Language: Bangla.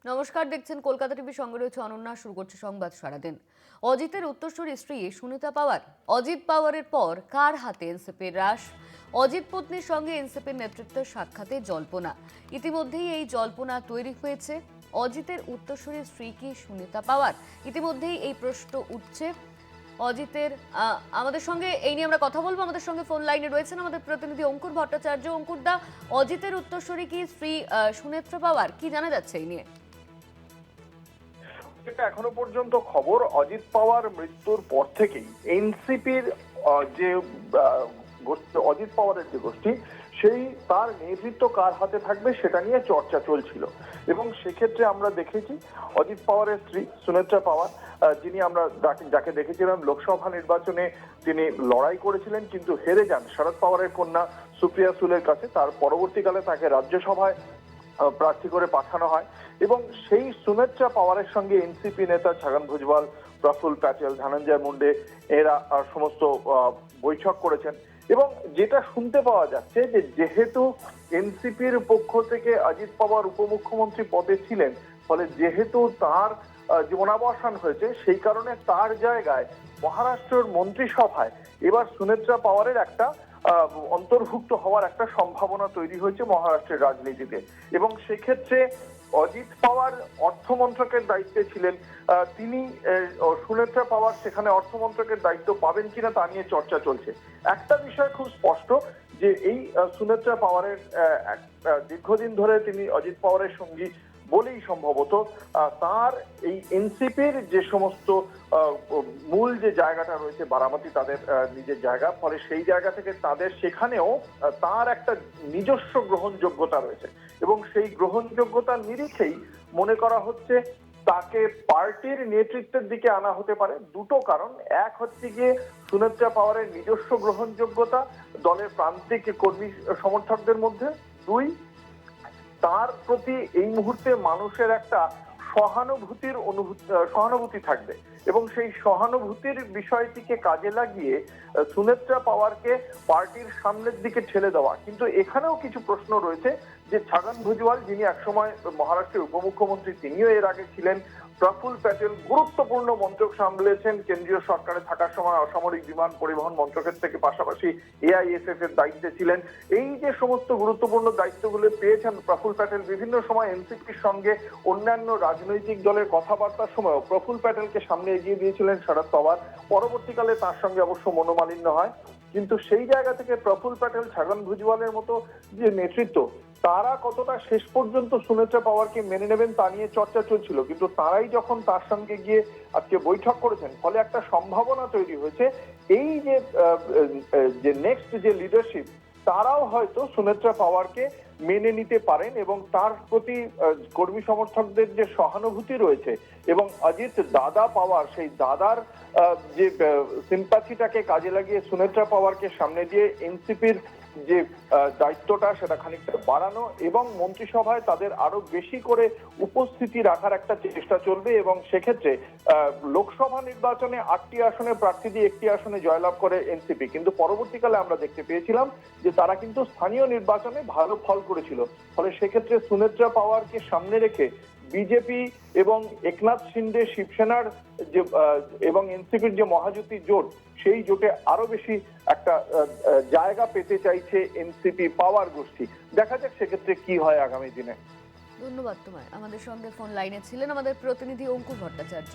নমস্কার, দেখছেন কলকাতা টিভি, সঙ্গে রয়েছে অনন্যা। শুরু করছে সংবাদ সারাদিন। অজিতের উত্তরসূরি স্ত্রী সুনিতা পাওয়ার। অজিত পাওয়ারের পর কার হাতে এনসিপির রাশ? অজিত পত্নীর সঙ্গে এনসিপির নেতৃত্বের সাক্ষাতে জল্পনা। ইতিমধ্যেই এই জল্পনা তৈরি হয়েছে। অজিতের উত্তরসূরি স্ত্রী কি সুনিতা পাওয়ার? ইতিমধ্যেই এই প্রশ্ন উঠছে অজিতের। আমাদের সঙ্গে এই নিয়ে আমরা কথা বলবো। আমাদের সঙ্গে ফোন লাইনে রয়েছেন আমাদের প্রতিনিধি অঙ্কুর ভট্টাচার্য। অঙ্কুর দা, অজিতের উত্তরসূরি কি স্ত্রী সুনেত্রা পাওয়ার? কি জানা যাচ্ছে এই নিয়ে? যেটা এখনো পর্যন্ত খবর, অজিত পাওয়ার মৃত্যুর পর থেকেই এনসিপির যে অজিত পাওয়ারের যে গোষ্ঠী, সেই তার নেতৃত্ব কার হাতে থাকবে সেটা নিয়ে চর্চা চলছিল। এবং সেক্ষেত্রে আমরা দেখেছি অজিত পাওয়ারের স্ত্রী সুনেত্রা পাওয়ার, যিনি আমরা যাকে দেখেছিলাম লোকসভা নির্বাচনে তিনি লড়াই করেছিলেন কিন্তু হেরে যান শরদ পাওয়ারের কন্যা সুপ্রিয়া সুলের কাছে। তার পরবর্তীকালে তাকে রাজ্যসভায় প্রার্থী করে পাঠানো হয় এবং সেই সুনেত্রা পাওয়ারের সঙ্গে এনসিপি নেতা ছগন ভুজবল, প্রফুল্ল প্যাটেল, ধনঞ্জয় মুন্ডে এরা সমস্ত বৈঠক করেছেন। এবং যেটা শুনতে পাওয়া যাচ্ছে যে যেহেতু এনসিপির পক্ষ থেকে অজিত পাওয়ার উপমুখ্যমন্ত্রী পদে ছিলেন, ফলে যেহেতু তার জীবনাবসান হয়েছে, সেই কারণে তার জায়গায় মহারাষ্ট্রের মন্ত্রিসভায় এবার সুনেত্রা পাওয়ারের একটা অন্তর্ভুক্ত হওয়ার একটা সম্ভাবনা তৈরি হয়েছে মহারাষ্ট্রের রাজনীতিতে। এবং সেক্ষেত্রে অজিত পাওয়ার অর্থমন্ত্রকের দায়িত্বে ছিলেন, তিনি সুনেত্রা পাওয়ার সেখানে অর্থমন্ত্রকের দায়িত্ব পাবেন কিনা তা নিয়ে চর্চা চলছে। একটা বিষয় খুব স্পষ্ট যে এই সুনেত্রা পাওয়ারের দীর্ঘদিন ধরে তিনি অজিত পাওয়ারের সঙ্গী বলেই সম্ভবত তার এই এনসিপির যে সমস্ত মূল যে জায়গাটা রয়েছে বারামতি তাদের নিজের জায়গা, ফলে সেই জায়গা থেকে তাদের সেখানেও তার একটা নিজস্ব গ্রহণযোগ্যতা রয়েছে। এবং সেই গ্রহণযোগ্যতার নিরিখেই মনে করা হচ্ছে তাকে পার্টির নেতৃত্বের দিকে আনা হতে পারে। দুটো কারণ, এক হচ্ছে গিয়ে সুনেত্রা পাওয়ারের নিজস্ব গ্রহণযোগ্যতা দলের প্রান্তিক কর্মী সমর্থকদের মধ্যে, দুই তার প্রতি এই মুহূর্তে মানুষের একটা সহানুভূতি থাকবে এবং সেই সহানুভূতির বিষয়টিকে কাজে লাগিয়ে সুনেত্রা পাওয়ারকে পার্টির সামনের দিকে ঠেলে দেওয়া। কিন্তু এখানেও কিছু প্রশ্ন রয়েছে যে ছগন ভুজবল, যিনি একসময় মহারাষ্ট্রের উপমুখ্যমন্ত্রী, তিনিও এর আগে ছিলেন। প্রফুল্ল প্যাটেল গুরুত্বপূর্ণ মন্ত্রক সামলেছেন কেন্দ্রীয় সরকারে থাকার সময়, অসামরিক বিমান পরিবহন মন্ত্রকের থেকে পাশাপাশি এআইএসএফ এর দায়িত্বে ছিলেন। এই যে সমস্ত গুরুত্বপূর্ণ দায়িত্বগুলো পেয়েছেন প্রফুল্ল প্যাটেল, বিভিন্ন সময় এনসিপির সঙ্গে অন্যান্য রাজনৈতিক দলের কথাবার্তার সময়ও প্রফুল্ল প্যাটেলকে সামনে এগিয়ে দিয়েছিলেন শরদ পাওয়ার। পরবর্তীকালে তার সঙ্গে অবশ্য মনোমালিন্য হয়, কিন্তু সেই জায়গা থেকে প্রফুল্ল প্যাটেল, ছগন ভুজবলের মতো যে নেতৃত্ব, তারা কতটা শেষ পর্যন্ত সুনেত্রা পাওয়ারকে মেনে নেবেন তা নিয়ে চর্চা চলছিল। কিন্তু তারাই যখন তার সঙ্গে গিয়ে আজকে বৈঠক করেছেন, ফলে একটা সম্ভাবনা তৈরি হয়েছে এই যে নেক্সট যে লিডারশিপ, তারাও হয়তো সুনেত্রা পাওয়ারকে মেনে নিতে পারেন এবং তার প্রতি কর্মী সমর্থকদের যে সহানুভূতি রয়েছে এবং অজিত দাদা পাওয়ার, সেই দাদার যে সিম্পাথিটাকে কাজে লাগিয়ে সুনেত্রা পাওয়ারকে সামনে দিয়ে এনসিপির যে দায়িত্বটা সেটা খানিকটা বাড়ানো এবং মন্ত্রিসভায় তাদের আরো বেশি করে উপস্থিতি রাখার একটা চেষ্টা চলবে। এবং সেক্ষেত্রে লোকসভা নির্বাচনে 8টি আসনে প্রার্থী দিয়ে 1টি আসনে জয়লাভ করে এনসিপি, কিন্তু পরবর্তীকালে আমরা দেখতে পেয়েছিলাম যে তারা কিন্তু স্থানীয় নির্বাচনে ভালো ফল করেছিল। ফলে সেক্ষেত্রে সুনেত্রা পাওয়ারকে সামনে রেখে বিজেপি এবং একনাথ শিন্ডে শিবসেনার যে এবং এনসিপির যে মহাজোটী জোট, সেই জোটে আরো বেশি একটা জায়গা পেতে চাইছে এনসিপি পাওয়ার গোষ্ঠী। দেখা যাক সেক্ষেত্রে কি হয় আগামী দিনে। ধন্যবাদ তোমায়। আমাদের সঙ্গে ফোন লাইনে ছিলেন আমাদের প্রতিনিধি অঙ্কুর ভট্টাচার্য।